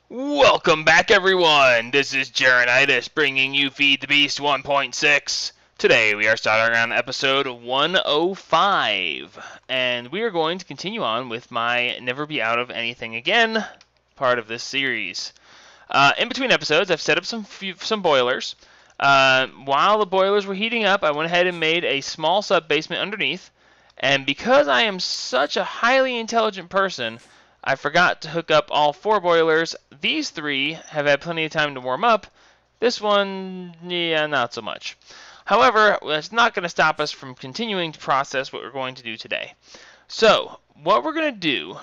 Welcome back, everyone! This is Jarenitis bringing you Feed the Beast 1.6. Today we are starting on episode 105, and we are going to continue on with my Never Be Out of Anything Again part of this series. In between episodes, I've set up some boilers. While the boilers were heating up, I went ahead and made a small sub-basement underneath, and because I am such a highly intelligent person, I forgot to hook up all 4 boilers. These 3 have had plenty of time to warm up. This one, yeah, not so much. However, it's not going to stop us from continuing to process what we're going to do today. So, what we're going to do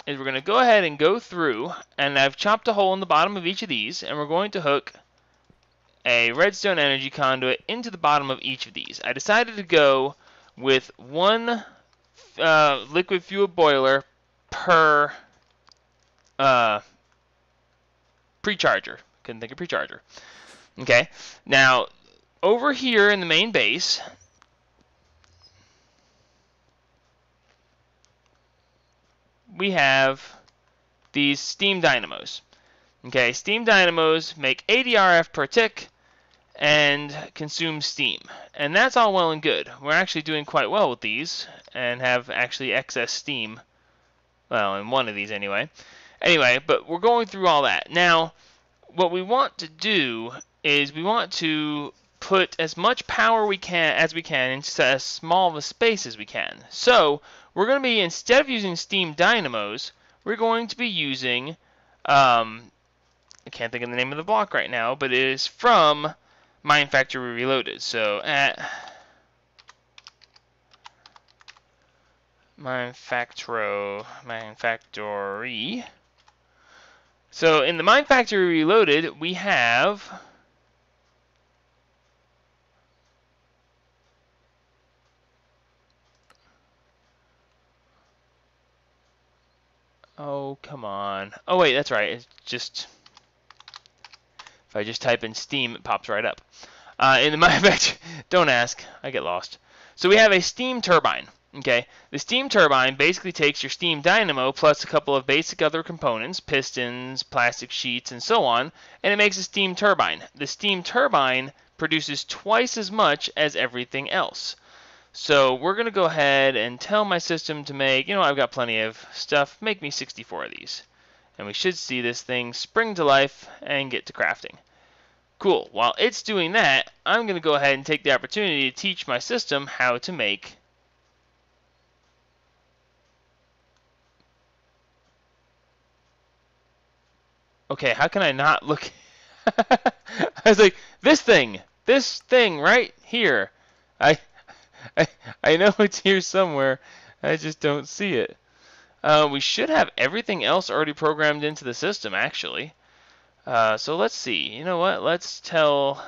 is we're going to go ahead and go through, and I've chopped a hole in the bottom of each of these, and we're going to hook a redstone energy conduit into the bottom of each of these. I decided to go with one liquid fuel boiler per precharger. Couldn't think of precharger. Okay, now over here in the main base, we have these steam dynamos. Okay, steam dynamos make 80 RF per tick and consume steam. And that's all well and good. We're actually doing quite well with these and have actually excess steam. Well, in one of these anyway. Anyway, but we're going through all that. Now, what we want to do is we want to put as much power as we can into as small of a space as we can. So, we're going to be, instead of using steam dynamos, we're going to be using, I can't think of the name of the block right now, but it is from Mine Factory Reloaded. So, at Mine Factory. So in the Mine Factory Reloaded, we have oh, come on. Oh wait, that's right. It's just if I just type in Steam, it pops right up. In the Mine Factory, don't ask. I get lost. So we have a steam turbine. Okay, the steam turbine basically takes your steam dynamo plus a couple of basic other components, pistons, plastic sheets, and so on, and it makes a steam turbine. The steam turbine produces twice as much as everything else. So we're going to go ahead and tell my system to make, I've got plenty of stuff, make me 64 of these. And we should see this thing spring to life and get to crafting. Cool, while it's doing that, I'm going to go ahead and take the opportunity to teach my system how to make okay, how can I not look? I was like, this thing right here. I, I know it's here somewhere. I just don't see it. We should have everything else already programmed into the system, actually. So let's see. You know what? Let's tell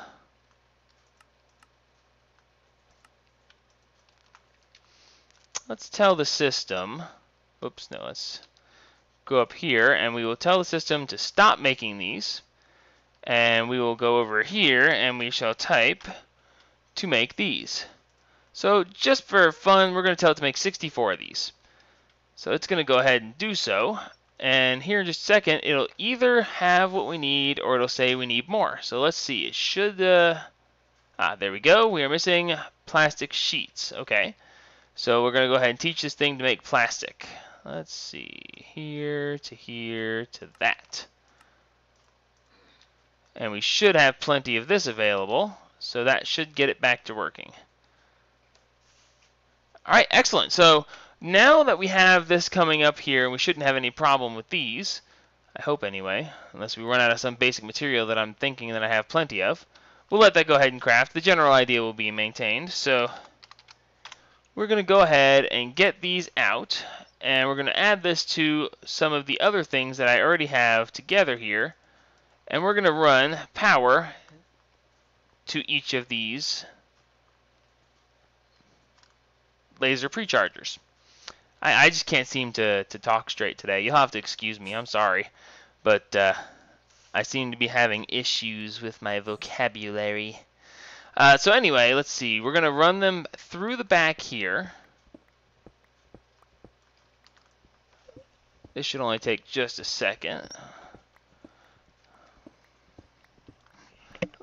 the system. Oops, no, let's go up here, and we will tell the system to stop making these, and we will go over here and we shall type to make these. So just for fun, we're going to tell it to make 64 of these. So it's going to go ahead and do so, and here in just a second it'll either have what we need or it'll say we need more. So let's see, it should there we go. We are missing plastic sheets. Okay, so we're going to go ahead and teach this thing to make plastic. Let's see, here to that. And we should have plenty of this available, so that should get it back to working. Alright, excellent. So now that we have this coming up here, we shouldn't have any problem with these. I hope anyway, unless we run out of some basic material that I'm thinking that I have plenty of. We'll let that go ahead and craft. The general idea will be maintained. So we're going to go ahead and get these out. And we're going to add this to some of the other things that I already have together here. And we're going to run power to each of these laser prechargers. I just can't seem to talk straight today. You'll have to excuse me. I'm sorry. But I seem to be having issues with my vocabulary. So anyway, let's see. We're going to run them through the back here. This should only take just a second.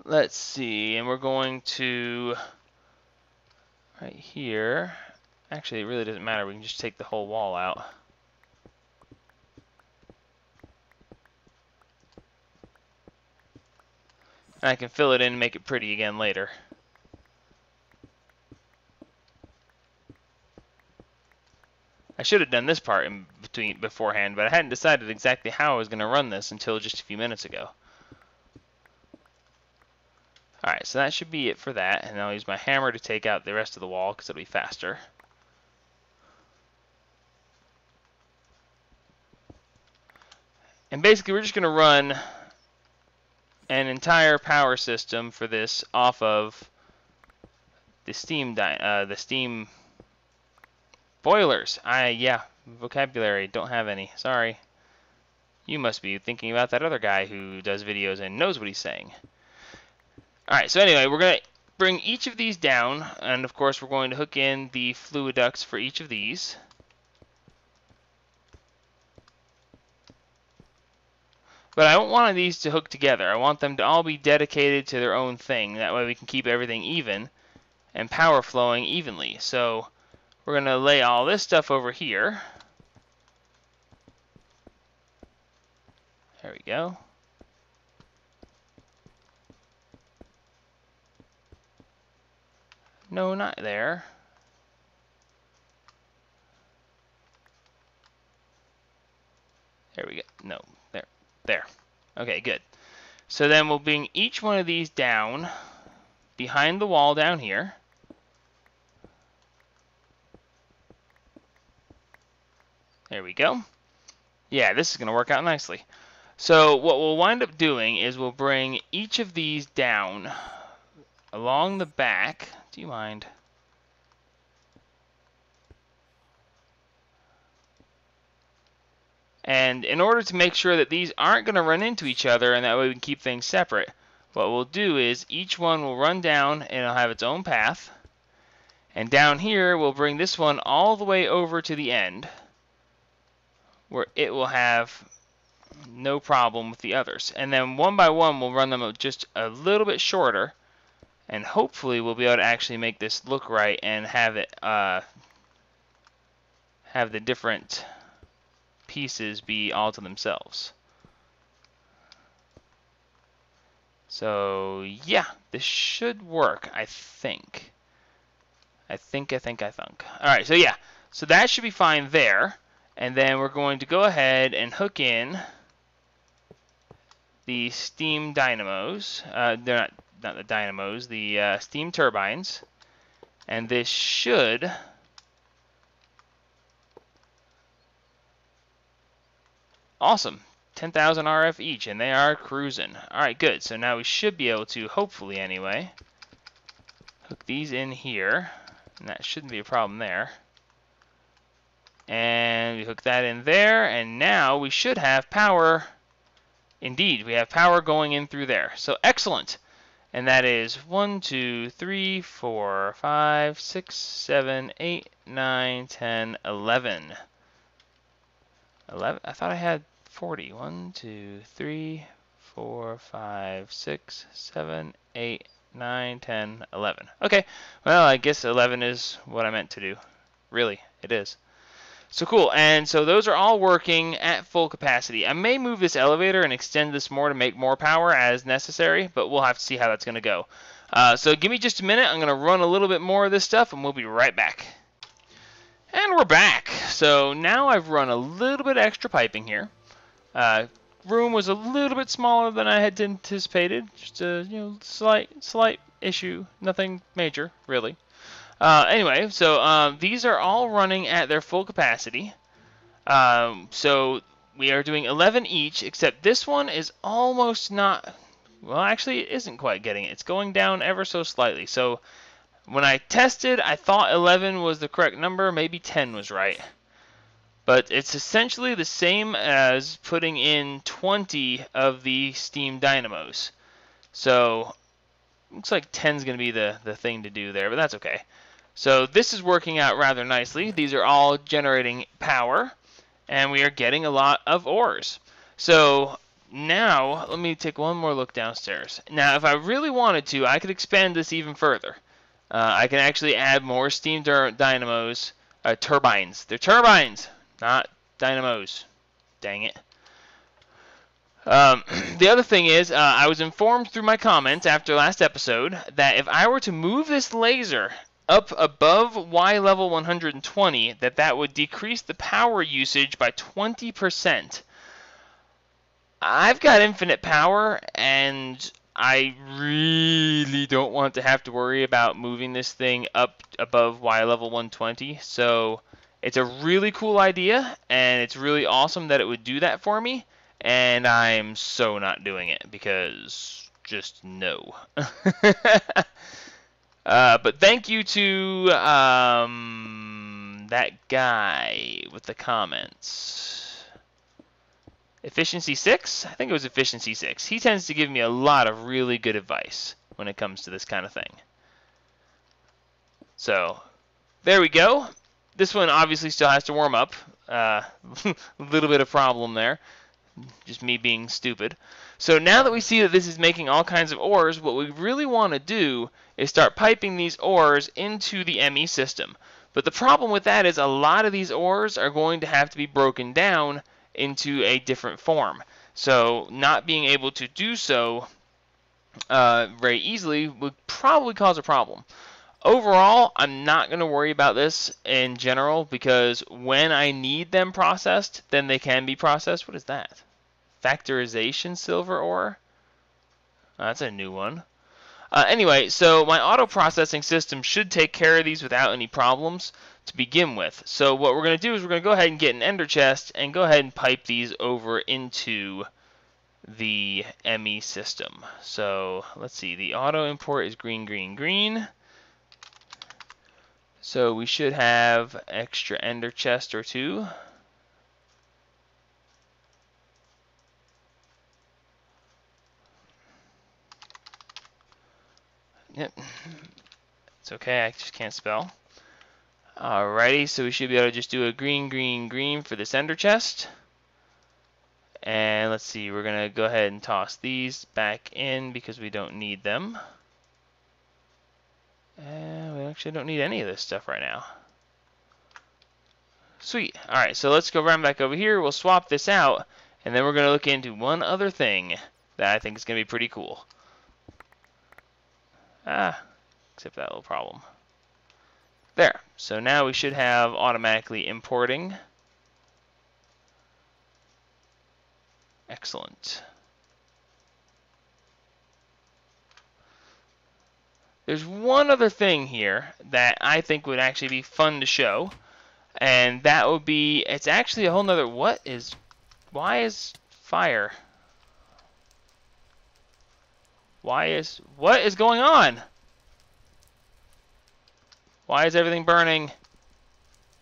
let's see, and we're going to right here. Actually, it really doesn't matter. We can just take the whole wall out. And I can fill it in and make it pretty again later. I should have done this part in between beforehand, but I hadn't decided exactly how I was going to run this until just a few minutes ago. Alright, so that should be it for that, and I'll use my hammer to take out the rest of the wall because it'll be faster. And basically we're just going to run an entire power system for this off of the steam boilers. Yeah, vocabulary, don't have any. Sorry. You must be thinking about that other guy who does videos and knows what he's saying. Alright, so anyway, we're going to bring each of these down, and of course we're going to hook in the fluid ducts for each of these. But I don't want these to hook together. I want them to all be dedicated to their own thing. That way we can keep everything even and power flowing evenly. So we're going to lay all this stuff over here. There we go. No, not there. There we go. No, there. There. Okay, good. So then we'll bring each one of these down behind the wall down here. There we go. Yeah, this is going to work out nicely. So what we'll wind up doing is we'll bring each of these down along the back. Do you mind? And in order to make sure that these aren't going to run into each other and that way we can keep things separate, what we'll do is each one will run down and it'll have its own path. And down here we'll bring this one all the way over to the end where it will have no problem with the others. And then one by one we'll run them just a little bit shorter, and hopefully we'll be able to actually make this look right and have it have the different pieces be all to themselves. So yeah, this should work, I think. I think. Alright, so yeah, so that should be fine there. And then we're going to go ahead and hook in the steam dynamos. They're not the dynamos, the steam turbines. And this should awesome. 10,000 RF each, and they are cruising. Alright, good. So now we should be able to, hopefully anyway, hook these in here. And that shouldn't be a problem there. And we hook that in there, and now we should have power. Indeed, we have power going in through there. So excellent. And that is 1, 2, 3, 4, 5, 6, 7, 8, 9, 10, 11. 11? I thought I had 40. 1, 2, 3, 4, 5, 6, 7, 8, 9, 10, 11. Okay, well, I guess 11 is what I meant to do. Really, it is. So cool, and so those are all working at full capacity. I may move this elevator and extend this more to make more power as necessary, but we'll have to see how that's going to go. So give me just a minute. I'm going to run a little bit more of this stuff, and we'll be right back. And we're back. So now I've run a little bit extra piping here. Room was a little bit smaller than I had anticipated. Just a slight issue. Nothing major, really. Anyway, so these are all running at their full capacity. So we are doing 11 each, except this one is almost not... Well, actually, it isn't quite getting it. It's going down ever so slightly. So when I tested, I thought 11 was the correct number. Maybe 10 was right. But it's essentially the same as putting in 20 of the steam dynamos. So looks like 10 is going to be the thing to do there, but that's okay. So this is working out rather nicely. These are all generating power, and we are getting a lot of ores. So now let me take one more look downstairs. Now, if I really wanted to, I could expand this even further. I can actually add more steam dynamos, turbines. They're turbines, not dynamos. Dang it. The other thing is, I was informed through my comments after last episode that if I were to move this laser up above Y level 120, that would decrease the power usage by 20%. I've got infinite power, and I really don't want to have to worry about moving this thing up above Y level 120, so it's a really cool idea, and it's really awesome that it would do that for me, and I'm so not doing it, because just no. But thank you to that guy with the comments. Efficiency 6? I think it was Efficiency 6. He tends to give me a lot of really good advice when it comes to this kind of thing. So, there we go. This one obviously still has to warm up. A little bit of problem there. Just me being stupid. So now that we see that this is making all kinds of ores, what we really want to do is start piping these ores into the ME system. But the problem with that is a lot of these ores are going to have to be broken down into a different form. So not being able to do so very easily would probably cause a problem. Overall, I'm not going to worry about this in general because when I need them processed, then they can be processed. What is that? Factorization silver ore? That's a new one. Anyway, so my auto processing system should take care of these without any problems to begin with. So what we're going to do is we're going to go ahead and get an ender chest and go ahead and pipe these over into the ME system. So let's see, the auto import is green, green, green. So we should have extra ender chest or two. Yep, it's okay, I just can't spell. Alrighty, so we should be able to just do a green, green, green for this ender chest. And let's see, we're going to go ahead and toss these back in because we don't need them. And we actually don't need any of this stuff right now. Sweet. Alright, so let's go run back over here. We'll swap this out. And then we're going to look into one other thing that I think is going to be pretty cool. Except that little problem. There. So now we should have automatically importing. Excellent. There's one other thing here that I think would actually be fun to show. And that would be, it's actually a whole nother, why is fire? What is going on? Why is everything burning?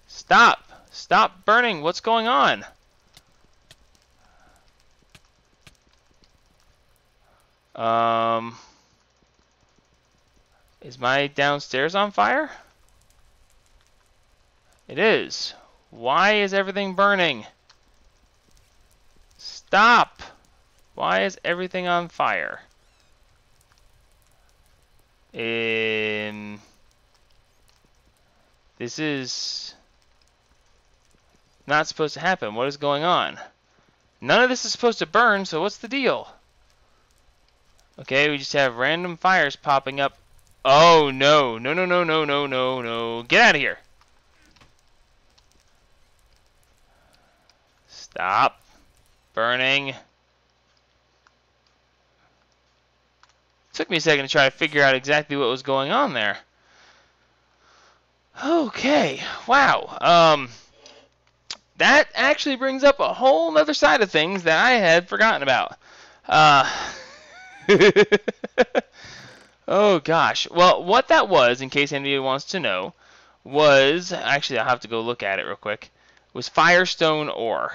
Stop! Stop burning! What's going on? Is my downstairs on fire? It is. Why is everything burning? Stop! Why is everything on fire? This is not supposed to happen. What is going on? None of this is supposed to burn, so what's the deal? Okay, we just have random fires popping up. Oh, no. No, no, no, no, no, no, no. Get out of here. Stop burning. Took me a second to try to figure out exactly what was going on there. Okay, wow. That actually brings up a whole other side of things that I had forgotten about. Oh gosh. Well, what that was, in case anybody wants to know, was, actually I'll have to go look at it real quick, was Firestone ore.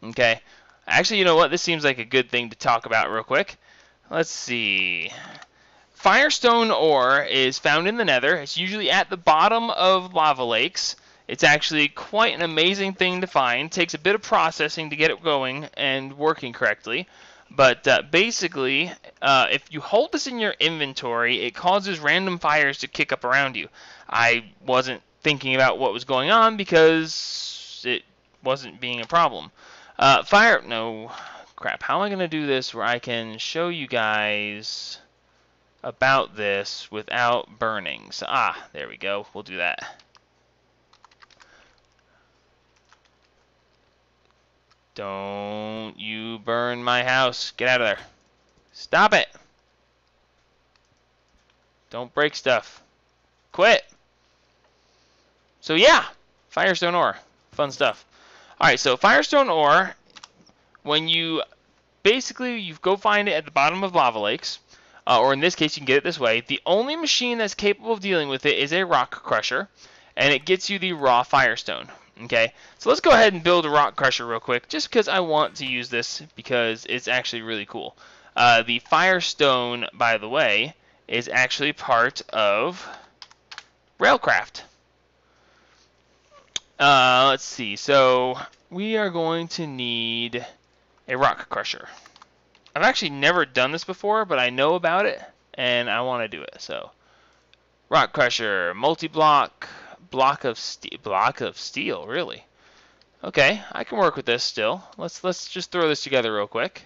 Okay. Actually, you know what? This seems like a good thing to talk about real quick. Let's see. Firestone ore is found in the Nether. It's usually at the bottom of lava lakes. It's actually quite an amazing thing to find. It takes a bit of processing to get it going and working correctly. But basically, if you hold this in your inventory, it causes random fires to kick up around you. I wasn't thinking about what was going on because it wasn't being a problem. Fire... No. Crap. How am I going to do this where I can show you guys about this without burning? So, there we go. We'll do that. Don't you burn my house. Get out of there. Stop it. Don't break stuff. Quit. So yeah, Firestone ore. Fun stuff. Alright, so Firestone ore, when you go find it at the bottom of lava lakes, or in this case you can get it this way. The only machine that's capable of dealing with it is a rock crusher, and it gets you the raw Firestone. Okay, so let's go ahead and build a rock crusher real quick, just because I want to use this because it's actually really cool. The Firestone, by the way, is actually part of Railcraft. Let's see, so we are going to need a rock crusher. I've actually never done this before, but I know about it, and I want to do it. So, rock crusher, multi-block, block of steel, really. Okay, I can work with this still. Let's just throw this together real quick.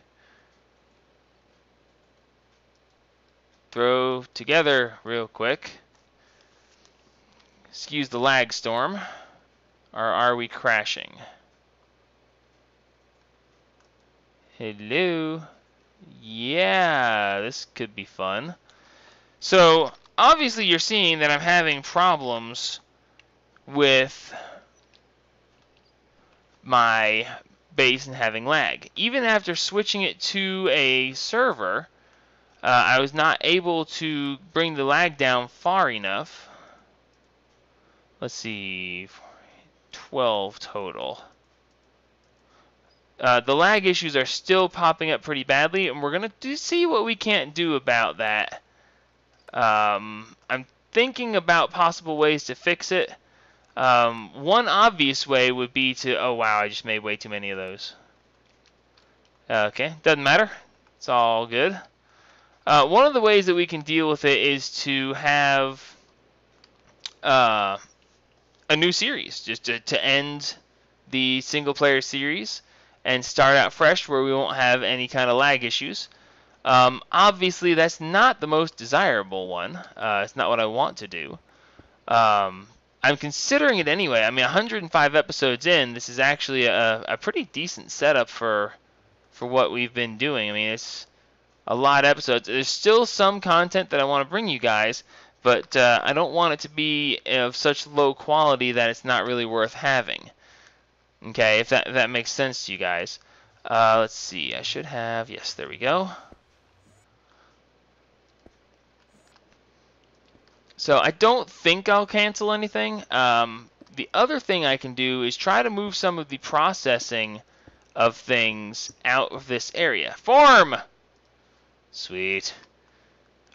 Throw together real quick. Excuse the lag storm. Or are we crashing? Hello. Yeah, this could be fun. So, obviously you're seeing that I'm having problems with my base and having lag. Even after switching it to a server, I was not able to bring the lag down far enough. Let's see, 12 total. The lag issues are still popping up pretty badly, and we're going to see what we can't do about that. I'm thinking about possible ways to fix it. One obvious way would be to... Oh, wow, I just made way too many of those. Okay, doesn't matter. It's all good. One of the ways that we can deal with it is to have a new series, just to end the single-player series and start out fresh where we won't have any kind of lag issues. Obviously, that's not the most desirable one. It's not what I want to do. I'm considering it anyway. I mean, 105 episodes in, this is actually a pretty decent setup for what we've been doing. I mean, it's a lot of episodes. There's still some content that I want to bring you guys, but I don't want it to be of such low quality that it's not really worth having. Okay, if that makes sense to you guys. Let's see, I should have... Yes, there we go. So I don't think I'll cancel anything. The other thing I can do is try to move some of the processing of things out of this area. Form! Sweet.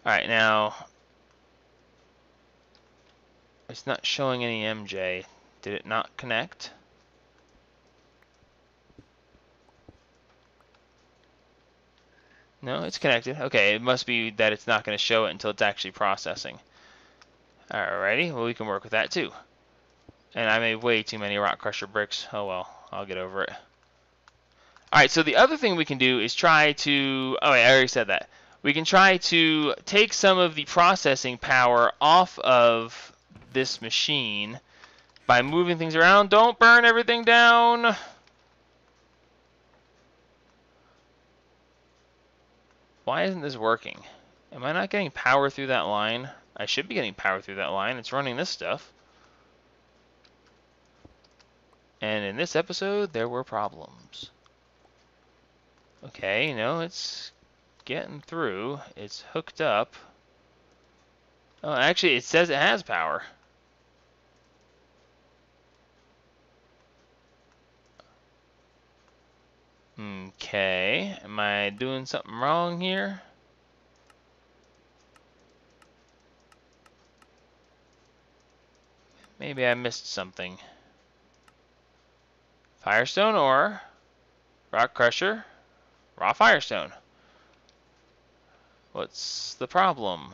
Alright, now... It's not showing any MJ. Did it not connect? No, it's connected. Okay, it must be that it's not going to show it until it's actually processing. Alrighty, well we can work with that too. And I made way too many rock crusher bricks. Oh well, I'll get over it. Alright, so the other thing we can do is try to... Oh wait, I already said that. We can try to take some of the processing power off of this machine by moving things around. Don't burn everything down! Why isn't this working? Am I not getting power through that line? I should be getting power through that line. It's running this stuff. And in this episode, there were problems. Okay, no, it's getting through. It's hooked up. Oh, actually, it says it has power. Okay, am I doing something wrong here? Maybe I missed something. Firestone ore, rock crusher, raw firestone. What's the problem?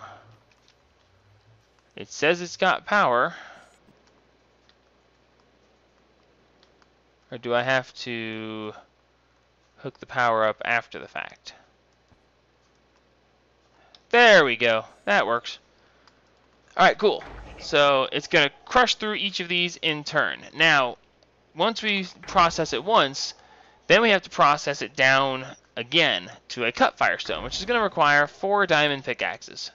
It says it's got power. Or do I have to hook the power up after the fact? There we go. That works. Alright, cool. So it's going to crush through each of these in turn. Now, once we process it once, then we have to process it down again to a cut firestone, which is going to require 4 diamond pickaxes.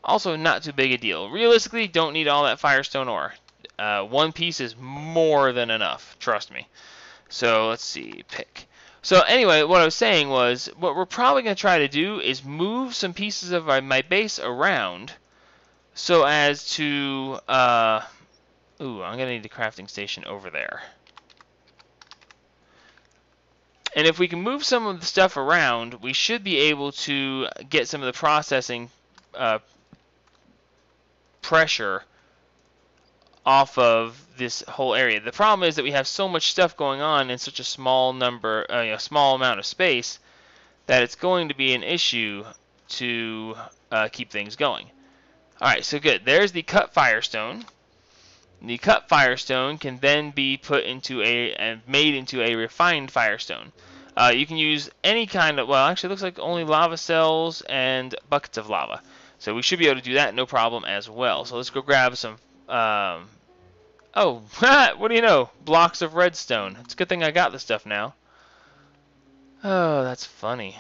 Also, not too big a deal. Realistically, don't need all that firestone ore. 1 piece is more than enough, trust me. So let's see, pick. So anyway, what I was saying was, what we're probably going to try to do is move some pieces of my base around so as to, I'm going to need the crafting station over there. And if we can move some of the stuff around, we should be able to get some of the processing pressure off of this whole area. The problem is that we have so much stuff going on in such a small number, small amount of space, that it's going to be an issue to keep things going. Alright, so good. There's the cut firestone. The cut firestone can then be put into made into a refined firestone. You can use any kind of, well, actually it looks like only lava cells and buckets of lava. So we should be able to do that no problem as well. So let's go grab some, oh, what do you know? Blocks of redstone. It's a good thing I got this stuff now. Oh, that's funny.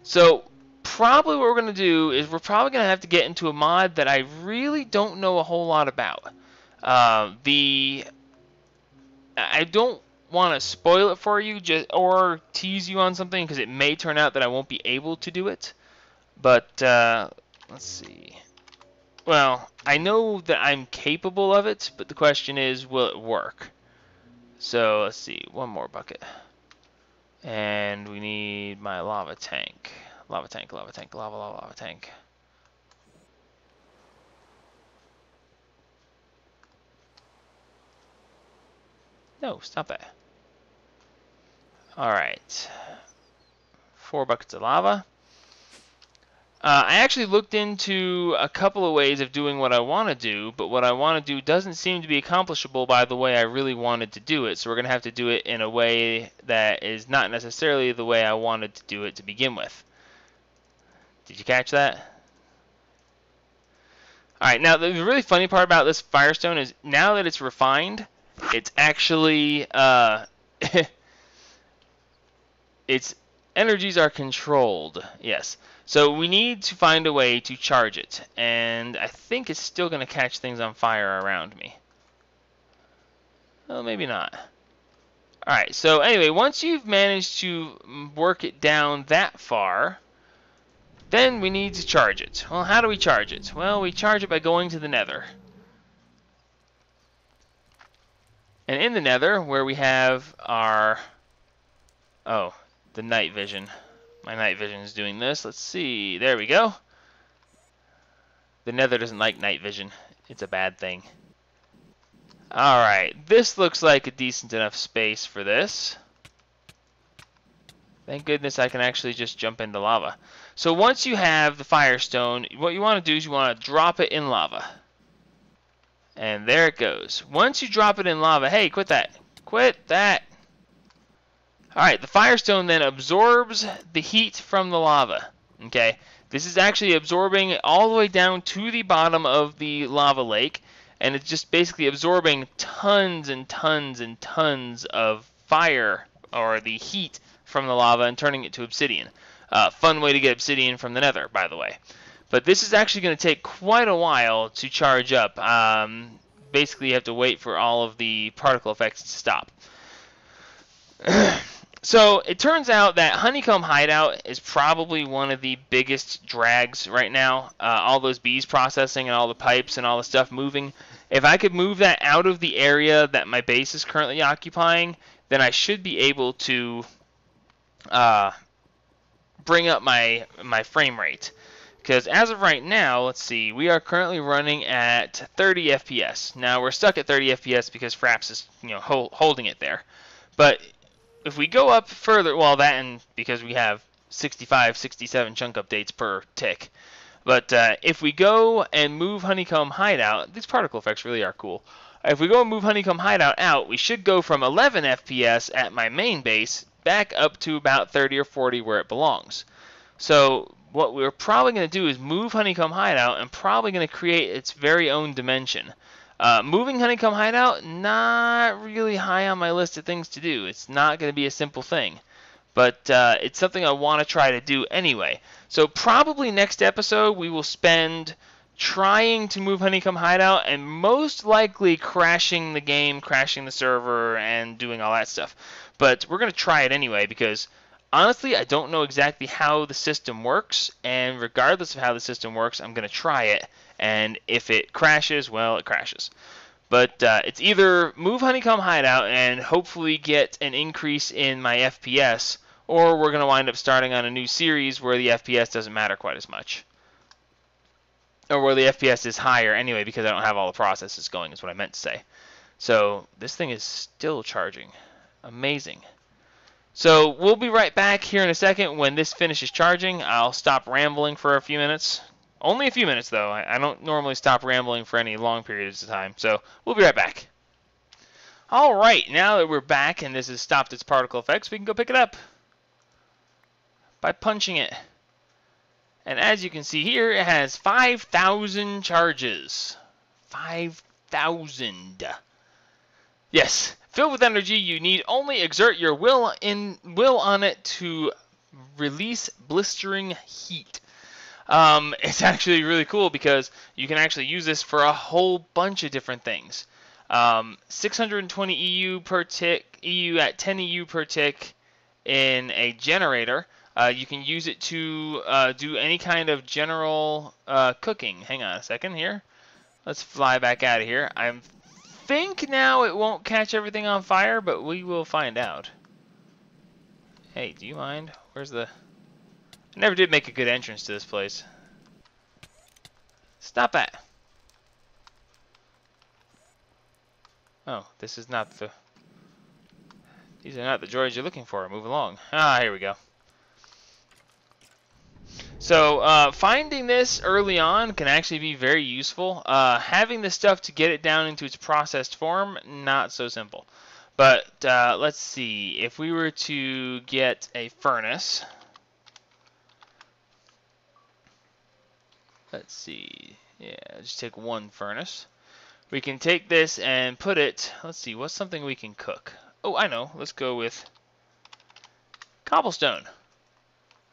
So probably what we're going to do is we're probably going to have to get into a mod that I really don't know a whole lot about. I don't want to spoil it for you or tease you on something because it may turn out that I won't be able to do it. But let's see. Well, I know that I'm capable of it, but the question is, will it work? So let's see, 1 more bucket. And we need my lava tank. Lava tank, lava tank, lava tank. No, stop that. Alright. 4 buckets of lava. I actually looked into a couple of ways of doing what I want to do, but what I want to do doesn't seem to be accomplishable by the way I really wanted to do it. So we're going to have to do it in a way that is not necessarily the way I wanted to do it to begin with. Did you catch that? Alright, now the really funny part about this firestone is now that it's refined, it's actually, its energies are controlled, yes. So we need to find a way to charge it, and I think it's still going to catch things on fire around me. Well, maybe not. Alright, so anyway, once you've managed to work it down that far, then we need to charge it. Well, how do we charge it? Well, we charge it by going to the nether. And in the nether, where we have our, the night vision. My night vision is doing this. Let's see. There we go. The nether doesn't like night vision. It's a bad thing. Alright. This looks like a decent enough space for this. Thank goodness I can actually just jump into lava. So once you have the firestone, what you want to do is you want to drop it in lava. And there it goes. Once you drop it in lava, hey, quit that. Quit that. Alright, the firestone then absorbs the heat from the lava. Okay, this is actually absorbing all the way down to the bottom of the lava lake, and it's just basically absorbing tons and tons and tons of fire, or the heat from the lava, and turning it to obsidian. Fun way to get obsidian from the nether, by the way. But this is actually going to take quite a while to charge up. Basically, you have to wait for all of the particle effects to stop. So it turns out that Honeycomb Hideout is probably one of the biggest drags right now. All those bees processing and all the pipes and all the stuff moving. If I could move that out of the area that my base is currently occupying, then I should be able to bring up my frame rate. Because as of right now, let's see, we are currently running at 30 FPS. Now we're stuck at 30 FPS because Fraps is, holding it there. But if we go up further, well, that and because we have 65, 67 chunk updates per tick. But if we go and move Honeycomb Hideout, these particle effects really are cool. If we go and move Honeycomb Hideout out, we should go from 11 FPS at my main base back up to about 30 or 40 where it belongs. So what we're probably going to do is move Honeycomb Hideout and probably going to create its very own dimension. Moving Honeycomb Hideout, not really high on my list of things to do. It's not going to be a simple thing. But it's something I want to try to do anyway. So probably next episode we will spend trying to move Honeycomb Hideout and most likely crashing the game, crashing the server, and doing all that stuff. But we're going to try it anyway because honestly, I don't know exactly how the system works, and regardless of how the system works, I'm going to try it, and if it crashes, well, it crashes. But it's either move Honeycomb Hideout and hopefully get an increase in my FPS, or we're going to wind up starting on a new series where the FPS doesn't matter quite as much. Or where the FPS is higher anyway because I don't have all the processes going is what I meant to say. So this thing is still charging. Amazing. So we'll be right back here in a second when this finishes charging. I'll stop rambling for a few minutes. Only a few minutes, though. I don't normally stop rambling for any long periods of time. So we'll be right back. All right, now that we're back and this has stopped its particle effects, we can go pick it up by punching it. And as you can see here, it has 5,000 charges. 5,000. Yes. Filled with energy, you need only exert your will on it to release blistering heat. It's actually really cool because you can actually use this for a whole bunch of different things. 620 EU per tick, EU at 10 EU per tick in a generator. You can use it to do any kind of general cooking. Hang on a second here. Let's fly back out of here. I think now it won't catch everything on fire, but we will find out. Hey, do you mind? Where's the... I never did make a good entrance to this place. Stop that. Oh, this is not the... These are not the droids you're looking for. Move along. Ah, here we go. So, finding this early on can actually be very useful. Having the stuff to get it down into its processed form, not so simple. But, let's see. If we were to get a furnace... Let's see. Yeah, just take one furnace. We can take this and put it... Let's see, what's something we can cook? Oh, I know. Let's go with cobblestone.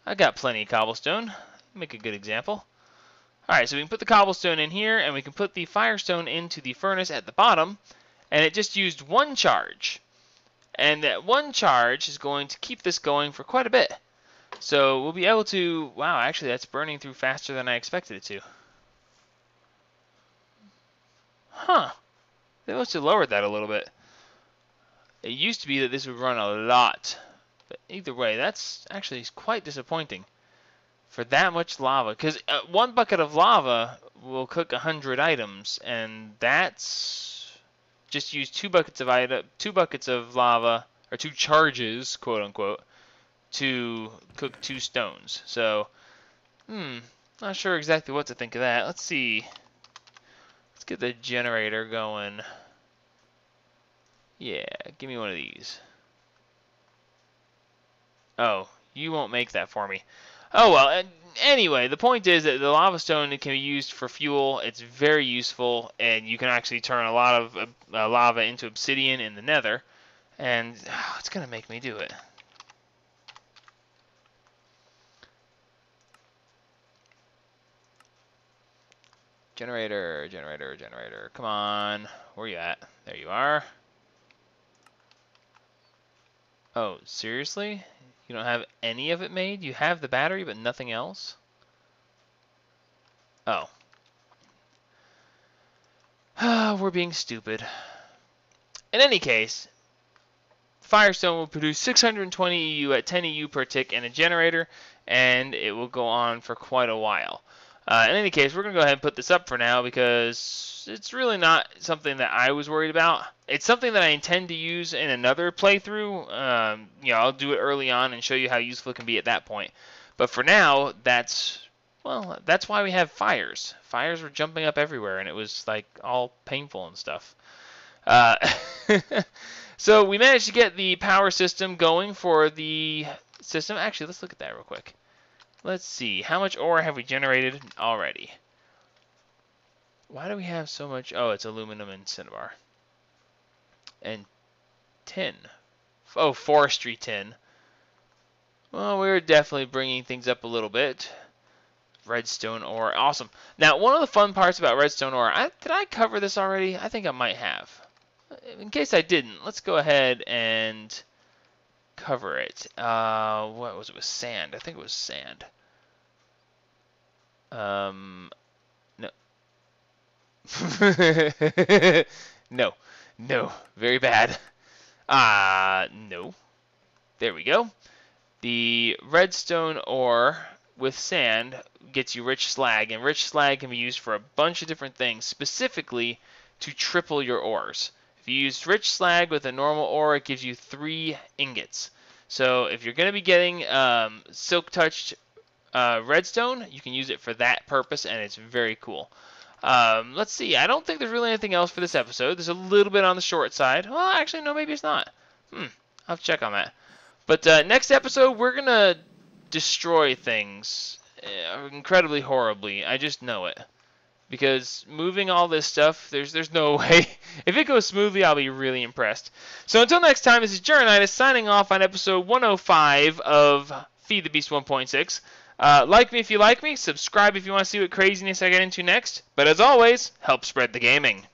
I got plenty of cobblestone. Make a good example. Alright, so we can put the cobblestone in here, and we can put the firestone into the furnace at the bottom, and it just used one charge. And that one charge is going to keep this going for quite a bit. So we'll be able to... Wow, actually that's burning through faster than I expected it to. Huh. They must have lowered that a little bit. It used to be that this would run a lot. But either way, that's actually quite disappointing for that much lava. Because one bucket of lava will cook 100 items, and that's just use two buckets of lava, or 2 charges, quote unquote, to cook 2 stones. So, not sure exactly what to think of that. Let's see. Let's get the generator going. Yeah, give me one of these. Oh, you won't make that for me. Oh, well, anyway, the point is that the lava stone can be used for fuel. It's very useful, and you can actually turn a lot of lava into obsidian in the nether, and it's going to make me do it. Generator, generator, generator. Come on. Where you at? There you are. Oh, seriously? You don't have any of it made? You have the battery, but nothing else? Oh. We're being stupid. In any case, Firestone will produce 620 EU at 10 EU per tick in a generator, and it will go on for quite a while. In any case, we're going to go ahead and put this up for now because it's really not something that I was worried about. It's something that I intend to use in another playthrough. I'll do it early on and show you how useful it can be at that point. But for now, that's why we have fires. Fires were jumping up everywhere, and it was like all painful and stuff. So we managed to get the power system going for the system. Actually, let's look at that real quick. Let's see, how much ore have we generated already? Why do we have so much? Oh, it's aluminum and cinnabar. And tin. Oh, forestry tin. Well, we're definitely bringing things up a little bit. Redstone ore, awesome. Now, one of the fun parts about redstone ore, did I cover this already? I think I might have. In case I didn't, let's go ahead and cover it. What was it? With sand? I think it was sand. No. No. Very bad. No. There we go. The redstone ore with sand gets you rich slag, and rich slag can be used for a bunch of different things, specifically to triple your ores. If you use rich slag with a normal ore, it gives you 3 ingots. So if you're going to be getting silk-touched redstone, you can use it for that purpose, and it's very cool. Let's see. I don't think there's really anything else for this episode. There's a little bit on the short side. Well, actually, no, maybe it's not. I'll have to check on that. But next episode, we're going to destroy things incredibly horribly. I just know it. Because moving all this stuff, there's no way. If it goes smoothly, I'll be really impressed. So until next time, this is Journitis signing off on episode 105 of Feed the Beast 1.6. Like me if you like me. Subscribe if you want to see what craziness I get into next. But as always, help spread the gaming.